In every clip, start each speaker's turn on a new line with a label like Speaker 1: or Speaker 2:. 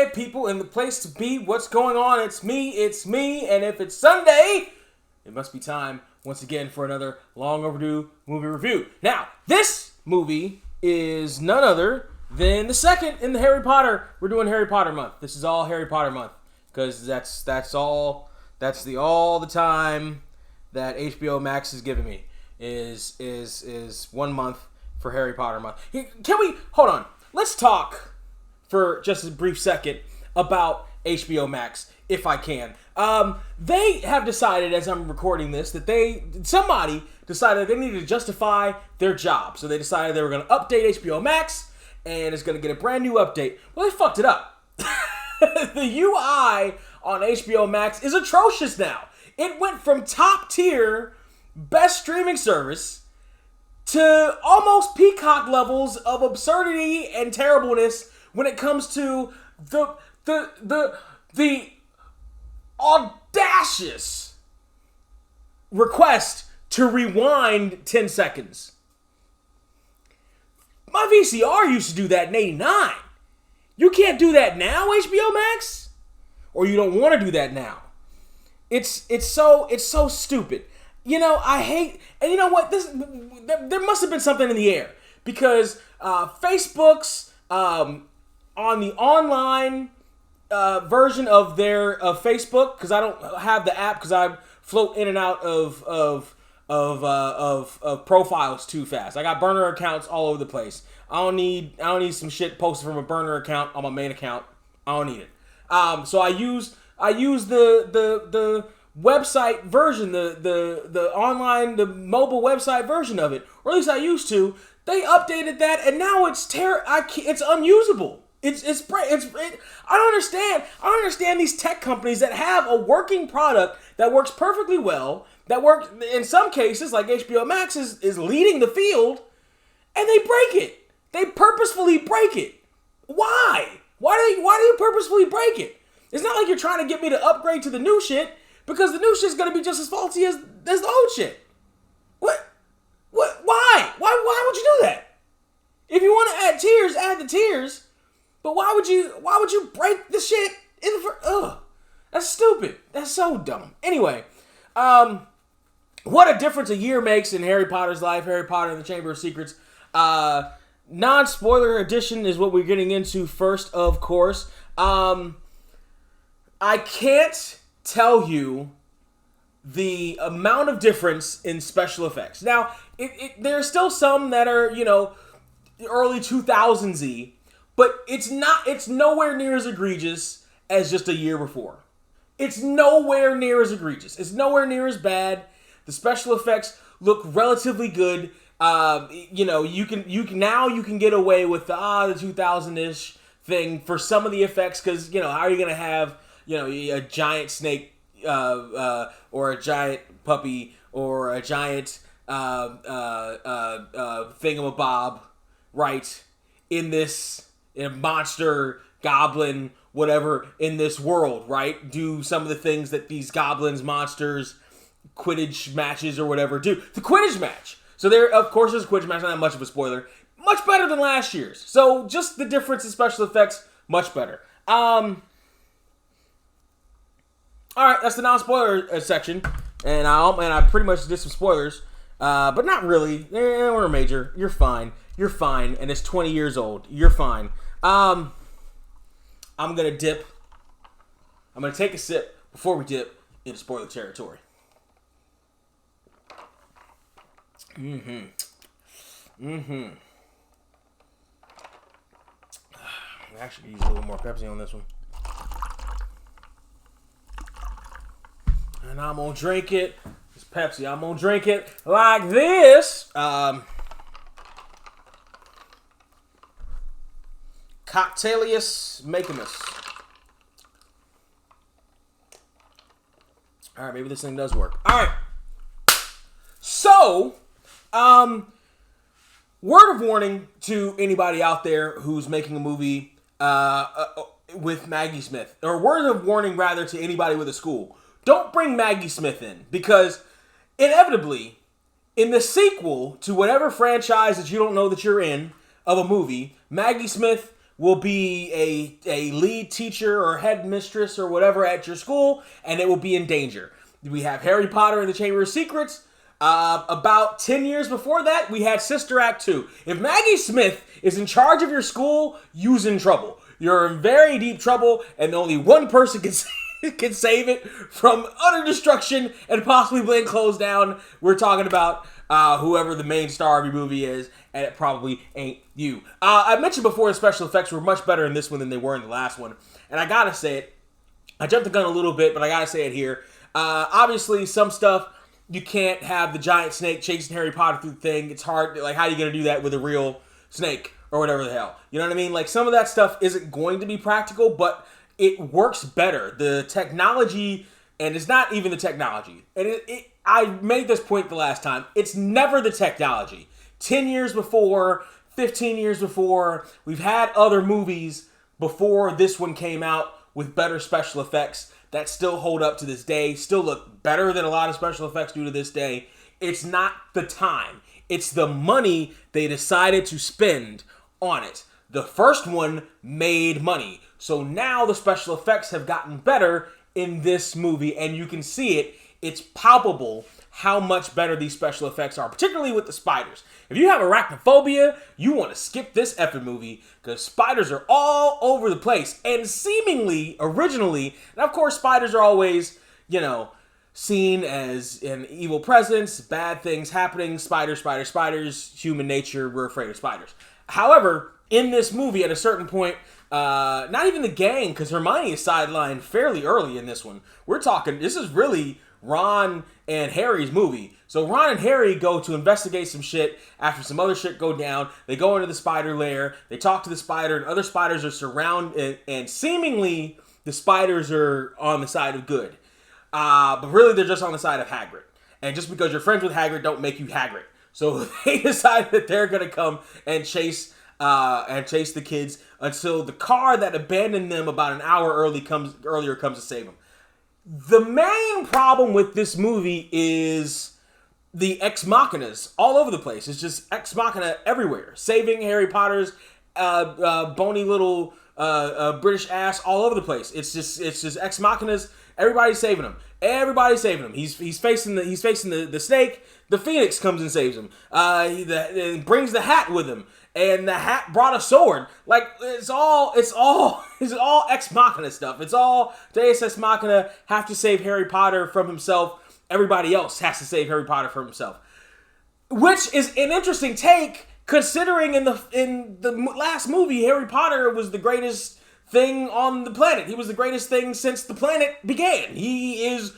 Speaker 1: Sunday, people, in the place to be. What's going on? It's me. And if it's Sunday, it must be time once again for another long overdue movie review. Now, this movie is none other than the second in the Harry Potter. We're doing Harry Potter month. This is all Harry Potter month because that's all the time that HBO Max is giving me is 1 month for Harry Potter month. Can we hold on? Let's talk for just a brief second about HBO Max, if I can. They have decided, as I'm recording this, that somebody decided they needed to justify their job. So they decided they were going to update HBO Max, and it's going to get a brand new update. Well, they fucked it up. The UI on HBO Max is atrocious now. It went from top tier, best streaming service, to almost Peacock levels of absurdity and terribleness when it comes to the audacious request to rewind 10 seconds. My VCR used to do that in 89. You can't do that now, HBO Max? Or you don't want to do that now? It's so stupid. You know, I hate, and you know what? There must have been something in the air because Facebook's on the online version of their Facebook, because I don't have the app because I float in and out of profiles too fast. I got burner accounts all over the place. I don't need some shit posted from a burner account on my main account. I don't need it. So I use the website version, the online, the mobile website version of it, or at least I used to. They updated that, and now it's it's unusable. I don't understand these tech companies that have a working product that works perfectly well, that works in some cases, like HBO Max is leading the field, and they break it. They purposefully break it. Why? Why do you purposefully break it? It's not like you're trying to get me to upgrade to the new shit, because the new shit's gonna be just as faulty as the old shit. What? Why? Why would you do that? If you want to add tiers, add the tiers. But why would you break the shit in the first? Ugh. That's stupid. That's so dumb. Anyway, what a difference a year makes in Harry Potter's life. Harry Potter and the Chamber of Secrets. Non-spoiler edition is what we're getting into first, of course. I can't tell you the amount of difference in special effects. Now, there's still some that are, early 2000s-y, but it's nowhere near as egregious as just a year before. It's nowhere near as egregious. It's nowhere near as bad. The special effects look relatively good. You can get away with the 2000-ish thing for some of the effects, because, how are you going to have a giant snake, or a giant puppy, or a giant thingamabob, right? In a monster, goblin, whatever, in this world, right? Do some of the things that these goblins, monsters, Quidditch matches, or whatever do. The Quidditch match. So there, of course, there's a Quidditch match. Not that much of a spoiler. Much better than last year's. So just the difference in special effects, much better. All right, that's the non-spoiler section, and I pretty much did some spoilers, but not really. They weren't major. You're fine, and it's 20 years old. You're fine. I'm gonna dip. I'm gonna take a sip before we dip into spoiler territory. I actually use a little more Pepsi on this one. And I'm gonna drink it. It's Pepsi. I'm gonna drink it like this. Cocktailius Makemus. Alright, maybe this thing does work. Alright. So, word of warning to anybody out there who's making a movie with Maggie Smith. Or word of warning, rather, to anybody with a school. Don't bring Maggie Smith in, because inevitably, in the sequel to whatever franchise that you don't know that you're in of a movie, Maggie Smith will be a lead teacher or headmistress or whatever at your school, and it will be in danger. We have Harry Potter and the Chamber of Secrets. About 10 years before that, we had Sister Act 2. If Maggie Smith is in charge of your school, you's in trouble. You're in very deep trouble, and only one person can save it from utter destruction and possibly being closed down. We're talking about whoever the main star of your movie is, and it probably ain't you. I mentioned before the special effects were much better in this one than they were in the last one, and I gotta say it. I jumped the gun a little bit, but I gotta say it here. Obviously, some stuff, you can't have the giant snake chasing Harry Potter through the thing. It's hard. Like, how are you going to do that with a real snake or whatever the hell? You know what I mean? Like, some of that stuff isn't going to be practical, but it works better. The technology, and it's not even the technology. And I made this point the last time. It's never the technology. 10 years before, 15 years before, we've had other movies before this one came out with better special effects that still hold up to this day, still look better than a lot of special effects do to this day. It's not the time. It's the money they decided to spend on it. The first one made money. So now the special effects have gotten better in this movie, and you can see it. It's palpable how much better these special effects are, particularly with the spiders. If you have arachnophobia, you want to skip this effing movie because spiders are all over the place. And seemingly, originally, and of course spiders are always, seen as an evil presence, bad things happening, spiders, human nature, we're afraid of spiders. However, in this movie, at a certain point, not even the gang, because Hermione is sidelined fairly early in this one. We're talking, this is really Ron and Harry's movie. So Ron and Harry go to investigate some shit after some other shit go down. They go into the spider lair. They talk to the spider, and other spiders are surrounded, and seemingly the spiders are on the side of good. But really they're just on the side of Hagrid. And just because you're friends with Hagrid don't make you Hagrid. So they decide that they're going to come and chase the kids until the car that abandoned them about an hour earlier comes to save them. The main problem with this movie is the ex machinas all over the place. It's just ex machina everywhere, saving Harry Potter's bony little British ass all over the place. It's just ex machinas. Everybody's saving him. He's facing the snake. The Phoenix comes and saves him. He brings the hat with him. And the hat brought a sword. Like, it's all ex machina stuff. It's all Deus Ex Machina, have to save Harry Potter from himself. Everybody else has to save Harry Potter from himself. Which is an interesting take, considering in the last movie, Harry Potter was the greatest thing on the planet. He was the greatest thing since the planet began. He is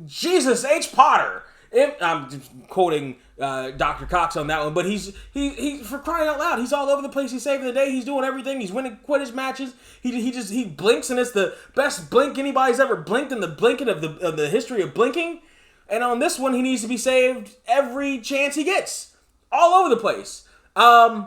Speaker 1: Jesus H. Potter. I'm just quoting Dr. Cox on that one, but he's for crying out loud, he's all over the place. He's saving the day. He's doing everything. He's winning Quidditch matches. He blinks, and it's the best blink anybody's ever blinked in the blinking of the history of blinking. And on this one, he needs to be saved every chance he gets, all over the place. That's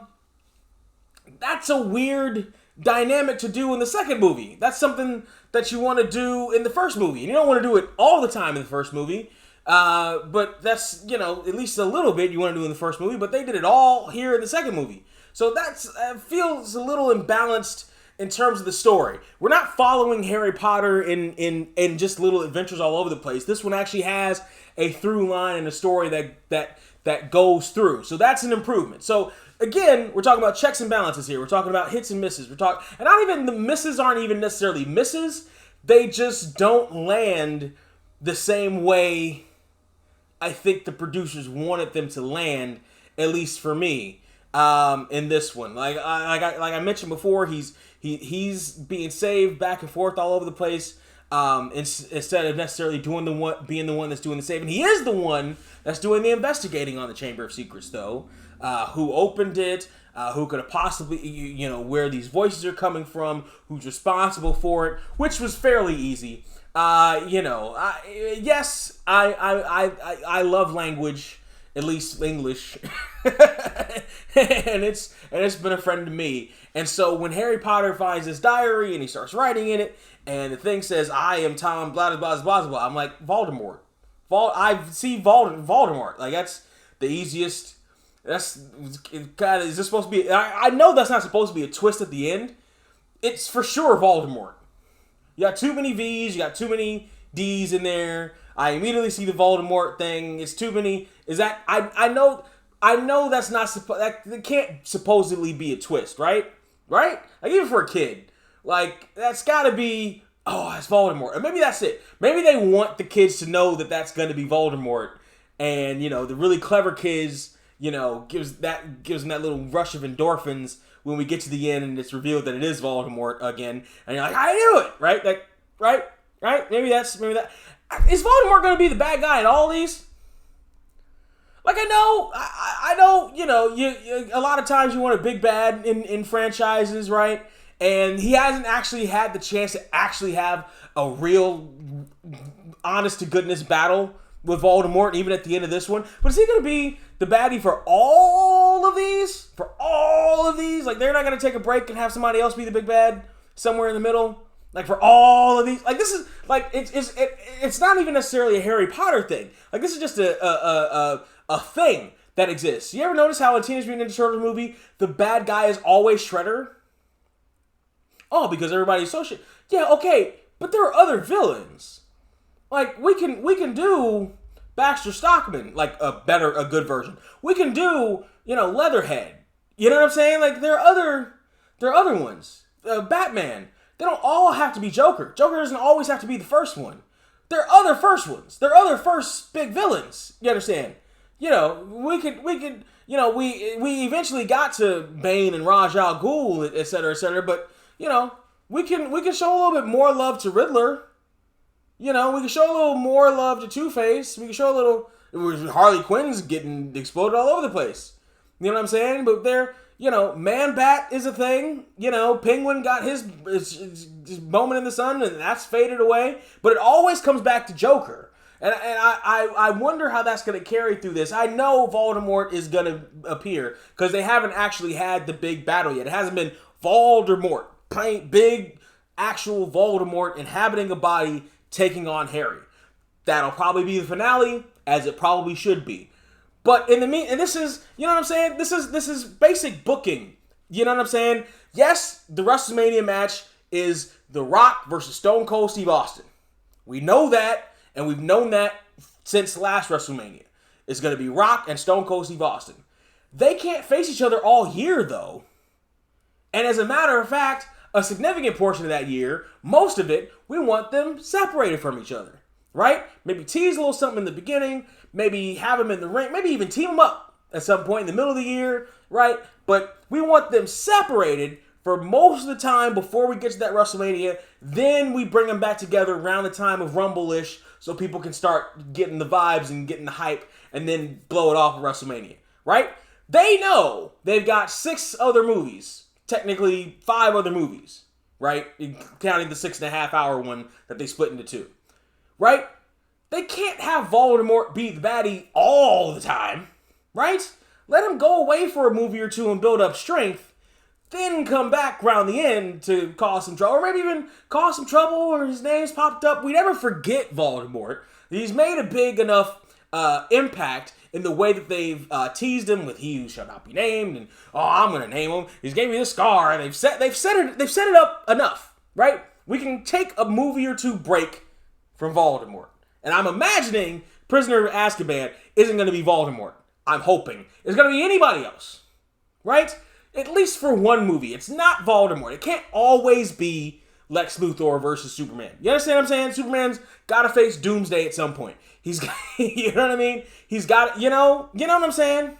Speaker 1: a weird dynamic to do in the second movie. That's something that you want to do in the first movie. And you don't want to do it all the time in the first movie. But that's, at least a little bit you want to do in the first movie, but they did it all here in the second movie. So that's feels a little imbalanced in terms of the story. We're not following Harry Potter in just little adventures all over the place. This one actually has a through line and a story that goes through. So that's an improvement. So again, we're talking about checks and balances here. We're talking about hits and misses. And not even the misses aren't even necessarily misses. They just don't land the same way I think the producers wanted them to land, at least for me, in this one. Like I mentioned before, he's being saved back and forth all over the place, instead of necessarily being the one that's doing the saving. He is the one that's doing the investigating on the Chamber of Secrets, though. Who opened it? Who could have possibly, where these voices are coming from? Who's responsible for it? Which was fairly easy. Yes, I love language, at least English, and it's been a friend to me. And so when Harry Potter finds his diary and he starts writing in it, and the thing says, "I am Tom," blah blah blah blah, I'm like, Voldemort. I see Voldemort. Like, that's the easiest God, is this supposed to be? I know that's not supposed to be a twist at the end. It's for sure Voldemort. You got too many V's, you got too many D's in there. I immediately see the Voldemort thing. It's too many. Is that I know that's not that can't supposedly be a twist, right? Right? Like even for a kid, like that's got to be. Oh, it's Voldemort. Or maybe that's it. Maybe they want the kids to know that that's going to be Voldemort, and the really clever kids, gives them that little rush of endorphins when we get to the end and it's revealed that it is Voldemort again, and you're like, I knew it, right? Like, right? Maybe that. Is Voldemort going to be the bad guy in all these? Like I know, you a lot of times you want a big bad in franchises, right? And he hasn't actually had the chance to actually have a real, honest to goodness battle with Voldemort, even at the end of this one. But is he going to be the baddie for all of these? For all of these? Like they're not going to take a break and have somebody else be the big bad somewhere in the middle? Like for all of these? Like this is like it's not even necessarily a Harry Potter thing. Like this is just a thing that exists. You ever notice how in Teenage Mutant Ninja Turtles movie the bad guy is always Shredder? Oh, because everybody's associated. Yeah, okay, but there are other villains. Like we can do Baxter Stockman, like a good version. We can do Leatherhead. You know what I'm saying? Like there are other ones. Batman. They don't all have to be Joker. Joker doesn't always have to be the first one. There are other first ones. There are other first big villains. You understand? We eventually got to Bane and Ra's al Ghul, et cetera, but we can show a little bit more love to Riddler. We can show a little more love to Two-Face. We can show a little. Harley Quinn's getting exploded all over the place. You know what I'm saying? But Man-Bat is a thing. Penguin got his moment in the sun, and that's faded away. But it always comes back to Joker. And I wonder how that's going to carry through this. I know Voldemort is going to appear because they haven't actually had the big battle yet. It hasn't been Voldemort, big actual Voldemort inhabiting a body taking on Harry. That'll probably be the finale, as it probably should be. But in the and this is, you know what I'm saying? This is basic booking. You know what I'm saying? Yes, the WrestleMania match is The Rock versus Stone Cold Steve Austin. We know that, and we've known that since last WrestleMania. It's going to be Rock and Stone Cold Steve Austin. They can't face each other all year, though. And as a matter of fact, a significant portion of that year, most of it, we want them separated from each other. Right? Maybe tease a little something in the beginning. Maybe have them in the ring. Maybe even team them up at some point in the middle of the year. Right? But we want them separated for most of the time before we get to that WrestleMania. Then we bring them back together around the time of Rumble-ish so people can start getting the vibes and getting the hype and then blow it off at WrestleMania. Right? They know they've got 6 other movies. Technically 5 other movies. Right? Counting the 6.5 hour one that they split into 2. Right? They can't have Voldemort be the baddie all the time. Right? Let him go away for a movie or 2 and build up strength. Then come back around the end to cause some trouble. Or maybe even cause some trouble or his name's popped up. We never forget Voldemort. He's made a big enough impact in the way that they've teased him with "He Who Shall Not Be Named" and I'm gonna name him. He's gave me this scar. They've set it up enough, right? We can take a movie or 2 break from Voldemort, and I'm imagining Prisoner of Azkaban isn't gonna be Voldemort. I'm hoping it's gonna be anybody else, right? At least for one movie, it's not Voldemort. It can't always be Lex Luthor versus Superman. You understand what I'm saying? Superman's got to face Doomsday at some point. He's got, you know what I mean? He's got, you know what I'm saying?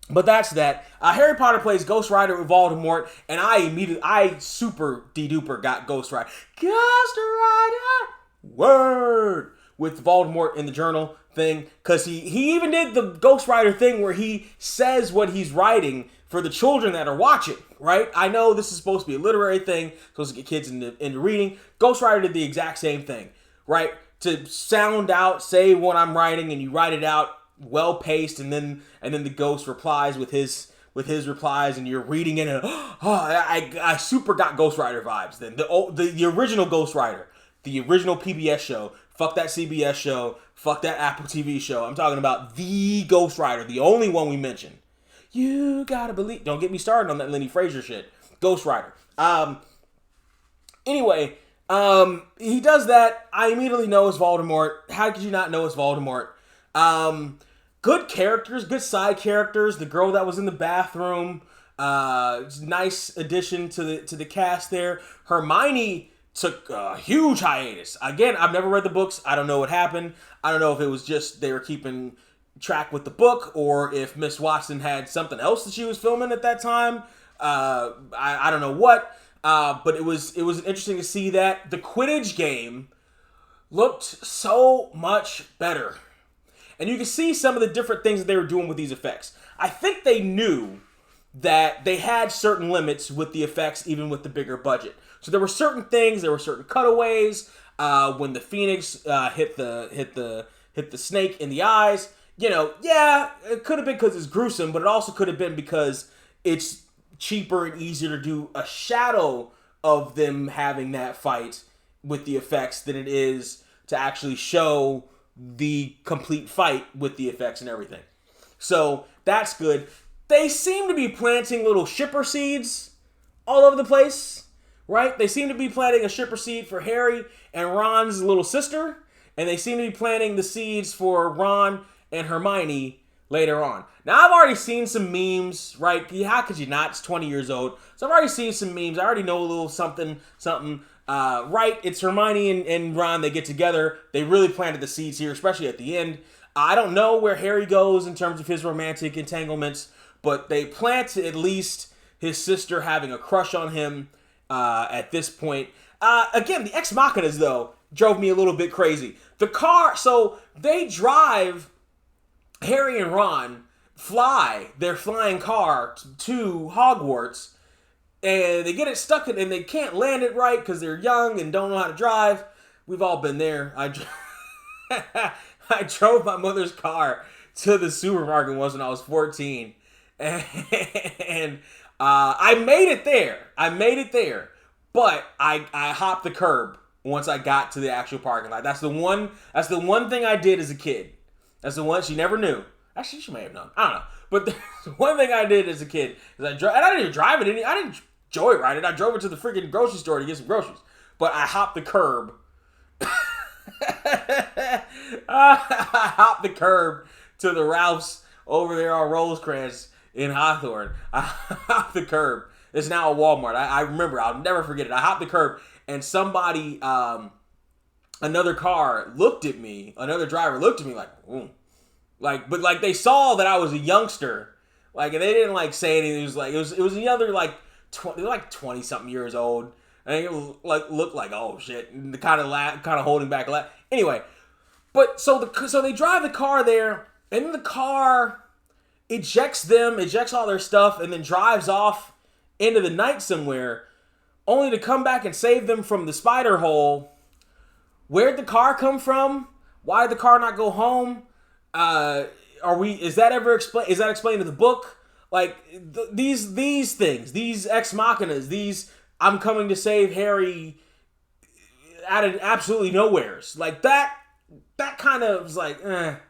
Speaker 1: But that's that. Harry Potter plays Ghost Rider with Voldemort, and I super de-duper got Ghost Rider. Ghost Rider! Word! With Voldemort in the journal thing, because he even did the Ghost Rider thing where he says what he's writing for the children that are watching, right? I know this is supposed to be a literary thing, supposed to get kids into reading. Ghost Rider did the exact same thing, right? To sound out, say what I'm writing, and you write it out well paced, and then the ghost replies with his replies, and you're reading it, and I super got Ghost Rider vibes. Then the original Ghost Rider, the original PBS show. Fuck that CBS show. Fuck that Apple TV show. I'm talking about the Ghost Rider, the only one we mentioned. You gotta believe. Don't get me started on that Lenny Fraser shit. Ghost Rider. Anyway, he does that. I immediately know it's Voldemort. How could you not know it's Voldemort? Good characters, good side characters. The girl that was in the bathroom, nice addition to the cast there. Hermione took a huge hiatus. Again, I've never read the books. I don't know what happened. I don't know if it was just they were keeping track with the book or if Miss Watson had something else that she was filming at that time. I don't know what. But it was interesting to see that the Quidditch game looked so much better. And you can see some of the different things that they were doing with these effects. I think they knew that they had certain limits with the effects, even with the bigger budget. So there were certain things, there were certain cutaways. When the Phoenix hit the snake in the eyes, it could have been because it's gruesome, but it also could have been because it's cheaper and easier to do a shadow of them having that fight with the effects than it is to actually show the complete fight with the effects and everything. So that's good. They seem to be planting little shipper seeds all over the place, right? They seem to be planting a shipper seed for Harry and Ron's little sister, and they seem to be planting the seeds for Ron and Hermione later on. Now, I've already seen some memes, right? How could you not? It's 20 years old. So I've already seen some memes. I already know a little something. Right, it's Hermione and Ron. They get together. They really planted the seeds here, especially at the end. I don't know where Harry goes in terms of his romantic entanglements, but they plant at least his sister having a crush on him at this point. Again, the Ex Machinas, though, drove me a little bit crazy. The car, so they drive, Harry and Ron fly their flying car to Hogwarts, and they get it stuck in, and they can't land it right because they're young and don't know how to drive. We've all been there. I drove my mother's car to the supermarket once when I was 14, and I made it there. But I hopped the curb once I got to the actual parking lot. That's the one thing I did as a kid. That's the one she never knew. Actually, she may have known. I don't know. But the one thing I did as a kid is I didn't even drive it. I didn't joyride it. I drove it to the freaking grocery store to get some groceries. But I hopped the curb. I hopped the curb to the Ralph's over there on Rosecrans in Hawthorne. I hopped the curb. It's now a Walmart. I remember. I'll never forget it. I hopped the curb, and somebody, another car looked at me. Another driver looked at me like, ooh. But they saw that I was a youngster, and they didn't say anything. It was another 20 something years old, and it looked like, oh shit, and kind of holding back. Anyway, but so they drive the car there, and then the car ejects all their stuff, and then drives off into the night somewhere, only to come back and save them from the spider hole. Where'd the car come from? Why did the car not go home? Is that explained in the book? These things, these ex machinas, these I'm coming to save Harry out of absolutely nowheres. That kind of was a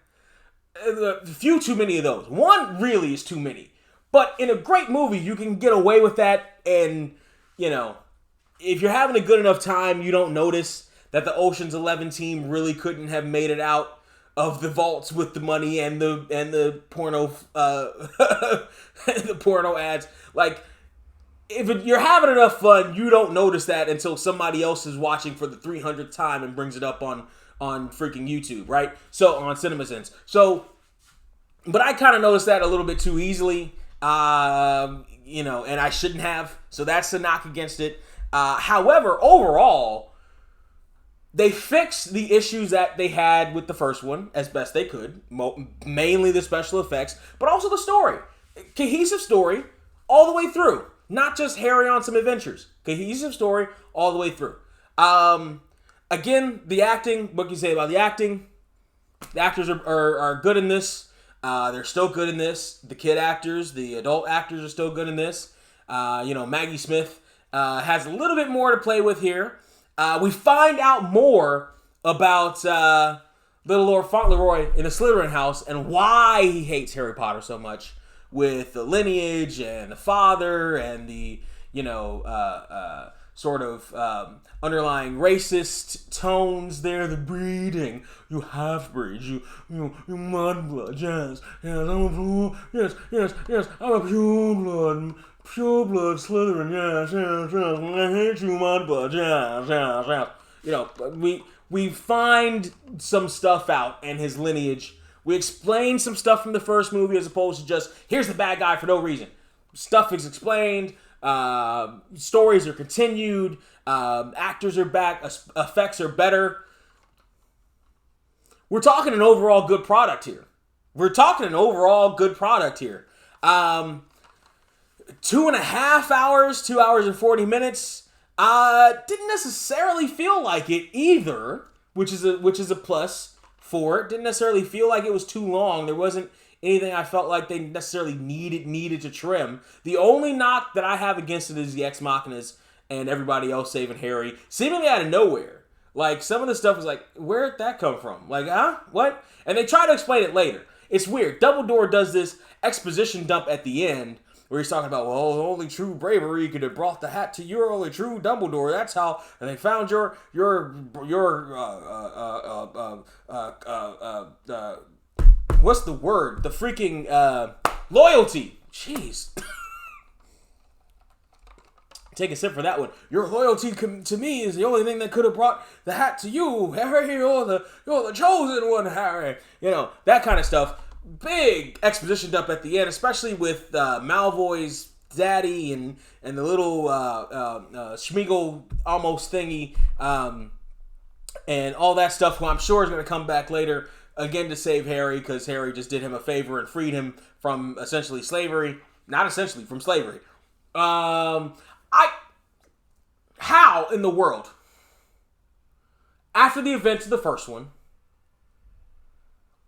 Speaker 1: few too many of those. One really is too many. But in a great movie, you can get away with that, and, if you're having a good enough time, you don't notice that the Ocean's 11 team really couldn't have made it out of the vaults with the money and the porno the porno ads. If you're having enough fun, you don't notice that until somebody else is watching for the 300th time and brings it up on freaking YouTube, right? So on CinemaSins. So, but I kind of noticed that a little bit too easily. And I shouldn't have. So that's the knock against it. However, overall, they fixed the issues that they had with the first one as best they could. Mainly the special effects, but also the story. Cohesive story all the way through. Not just Harry on some adventures. Cohesive story all the way through. Again, the acting. What can you say about the acting? The actors are good in this. They're still good in this. The kid actors, the adult actors are still good in this. Maggie Smith has a little bit more to play with here. We find out more about little Lord Fauntleroy in the Slytherin house and why he hates Harry Potter so much, with the lineage and the father and the, sort of underlying racist tones there, the breeding, you half-breeds, you mudblood, yes, I'm a pureblood Slytherin, yes, I hate you mudblood, yes. We find some stuff out in his lineage. We explain some stuff from the first movie as opposed to just, here's the bad guy for no reason. Stuff is explained. Stories are continued. Actors are back. Effects are better. We're talking an overall good product here. 2.5 hours, 2 hours and 40 minutes. Didn't necessarily feel like it either, which is a plus for it. Didn't necessarily feel like it was too long. There wasn't anything I felt like they necessarily needed to trim. The only knock that I have against it is the Ex Machinas and everybody else saving Harry, seemingly out of nowhere. Like, some of the stuff was like, where'd that come from? Like, huh? What? And they try to explain it later. It's weird. Dumbledore does this exposition dump at the end where he's talking about, well, only true bravery could have brought the hat to your only true Dumbledore. That's how, and they found your what's the word? The freaking loyalty. Jeez. Take a sip for that one. Your loyalty to me is the only thing that could have brought the hat to you, Harry. You're the chosen one, Harry. That kind of stuff. Big exposition dump at the end, especially with Malfoy's daddy and the little Schmeagle almost thingy, and all that stuff, who I'm sure is going to come back later again to save Harry, because Harry just did him a favor and freed him from essentially slavery. Not essentially, from slavery. How in the world, after the events of the first one,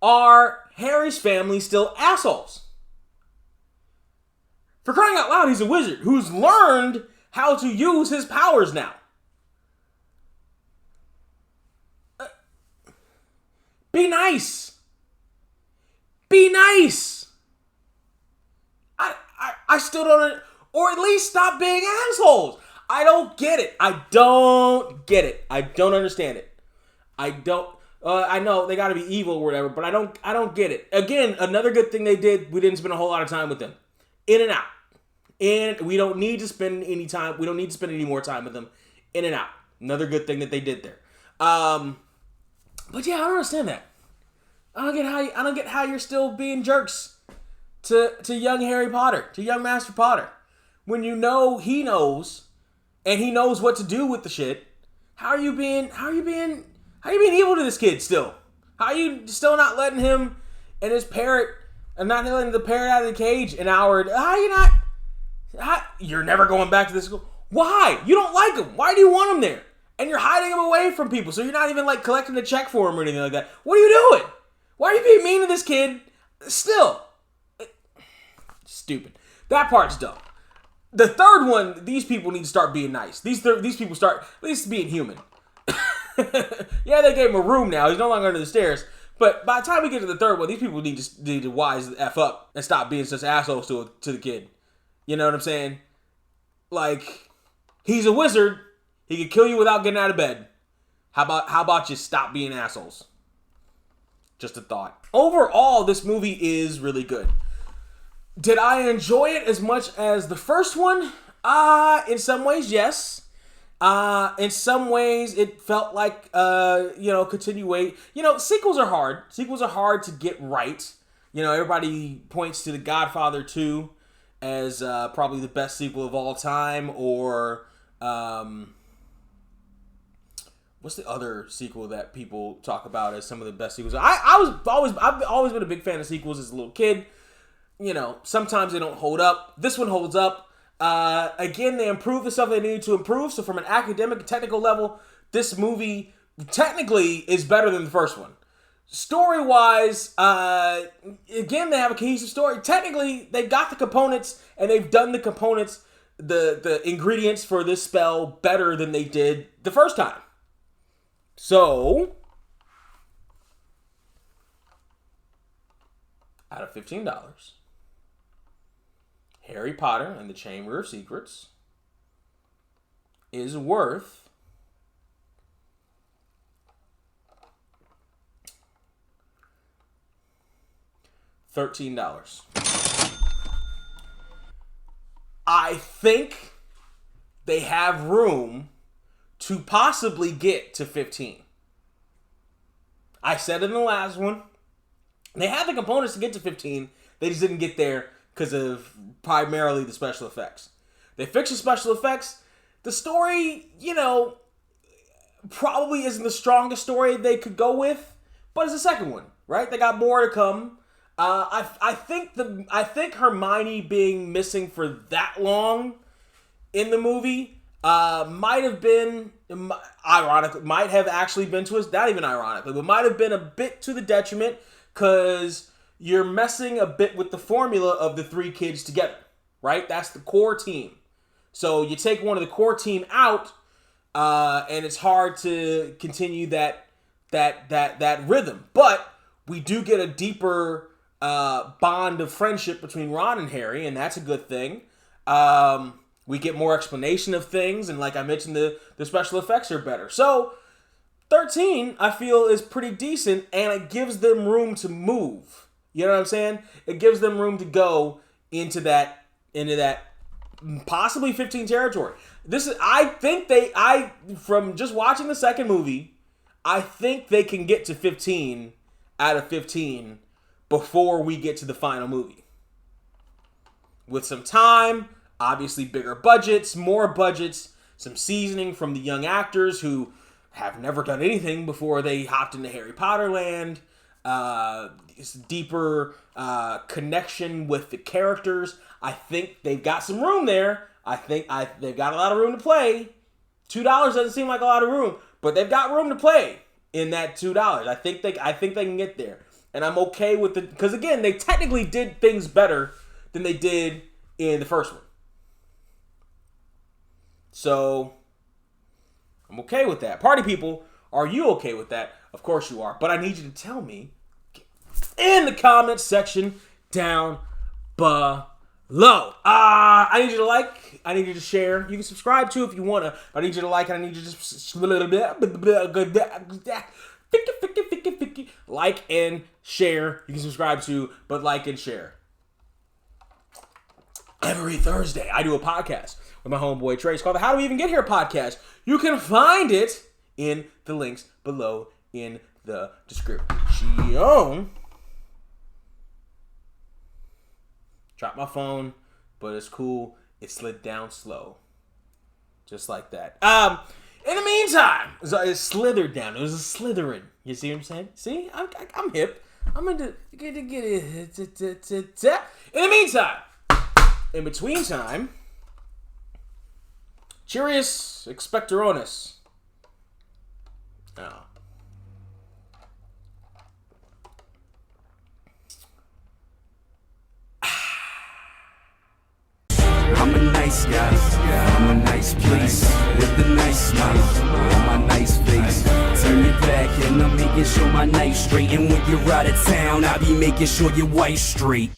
Speaker 1: are Harry's family still assholes? For crying out loud, he's a wizard who's learned how to use his powers now. Be nice. Be nice. I still don't, or at least stop being assholes. I don't get it. I don't understand it. I know they got to be evil or whatever, but I don't get it. Again, another good thing they did, we didn't spend a whole lot of time with them. In and out. And we don't need to spend any time. We don't need to spend any more time with them. In and out. Another good thing that they did there. But yeah, I don't understand that. I don't get how you're still being jerks to young Harry Potter, to young Master Potter, when you know he knows, and he knows what to do with the shit. How are you being evil to this kid still? How are you still not letting him and his parrot, and not letting the parrot out of the cage an hour? You're never going back to this school. Why? You don't like him. Why do you want him there? And you're hiding him away from people, so you're not even like collecting a check for him or anything like that. What are you doing? Why are you being mean to this kid still? Stupid. That part's dumb. The third one, these people need to start being nice. These people start at least being human. Yeah, they gave him a room now. He's no longer under the stairs. But by the time we get to the third one, these people need to wise the F up and stop being such assholes to the kid. You know what I'm saying? Like, he's a wizard. He could kill you without getting out of bed. How about you stop being assholes? Just a thought. Overall, this movie is really good. Did I enjoy it as much as the first one? In some ways, yes. In some ways, it felt like, continuate. Sequels are hard. Sequels are hard to get right. Everybody points to The Godfather 2 as probably the best sequel of all time, or what's the other sequel that people talk about as some of the best sequels? I've always been a big fan of sequels as a little kid. Sometimes they don't hold up. This one holds up. Again, they improved the stuff they needed to improve. So from an academic, technical level, this movie technically is better than the first one. Story-wise, again, they have a cohesive story. Technically, they've got the components, and they've done the components the ingredients for this spell better than they did the first time. So, out of $15, Harry Potter and the Chamber of Secrets is worth $13. I think they have room to possibly get to 15. I said it in the last one. They had the components to get to 15. They just didn't get there because of primarily the special effects. They fixed the special effects. The story, probably isn't the strongest story they could go with, but it's the second one, right? They got more to come. I think Hermione being missing for that long in the movie might have been ironically, might have actually been to us, not even ironically, but might have been a bit to the detriment because you're messing a bit with the formula of the three kids together, right? That's the core team. So you take one of the core team out, and it's hard to continue that rhythm. But we do get a deeper bond of friendship between Ron and Harry, and that's a good thing. We get more explanation of things, and like I mentioned, the special effects are better. So 13, I feel, is pretty decent, and it gives them room to move. You know what I'm saying? It gives them room to go into that possibly 15 territory. From just watching the second movie, I think they can get to 15 out of 15 before we get to the final movie. With some time, obviously bigger budgets, more budgets, some seasoning from the young actors who have never done anything before they hopped into Harry Potter land, deeper connection with the characters. I think they've got some room there. They've got a lot of room to play. $2 doesn't seem like a lot of room, but they've got room to play in that $2. I think they can get there. And I'm okay with it because, again, they technically did things better than they did in the first one. So I'm okay with that. Party people, are you okay with that? Of course you are. But I need you to tell me in the comments section down below. I need you to like. I need you to share. You can subscribe too if you want to. I need you to like and I need you to just like and share. You can subscribe to, but like and share. Every Thursday, I do a podcast with my homeboy Trey. It's called the How Do We Even Get Here podcast. You can find it in the links below in the description. Dropped my phone, but it's cool. It slid down slow. Just like that. In the meantime, it slithered down. It was a Slytherin. You see what I'm saying? See? I'm hip. I'm into get it. In the meantime, in between time, Curious Expectoronus. Oh.
Speaker 2: I'm a nice guy, I'm a nice place, with a nice smile on my nice face. Turn it back and I'm making sure my night's straight. And when you're out of town, I'll be making sure your wife's straight.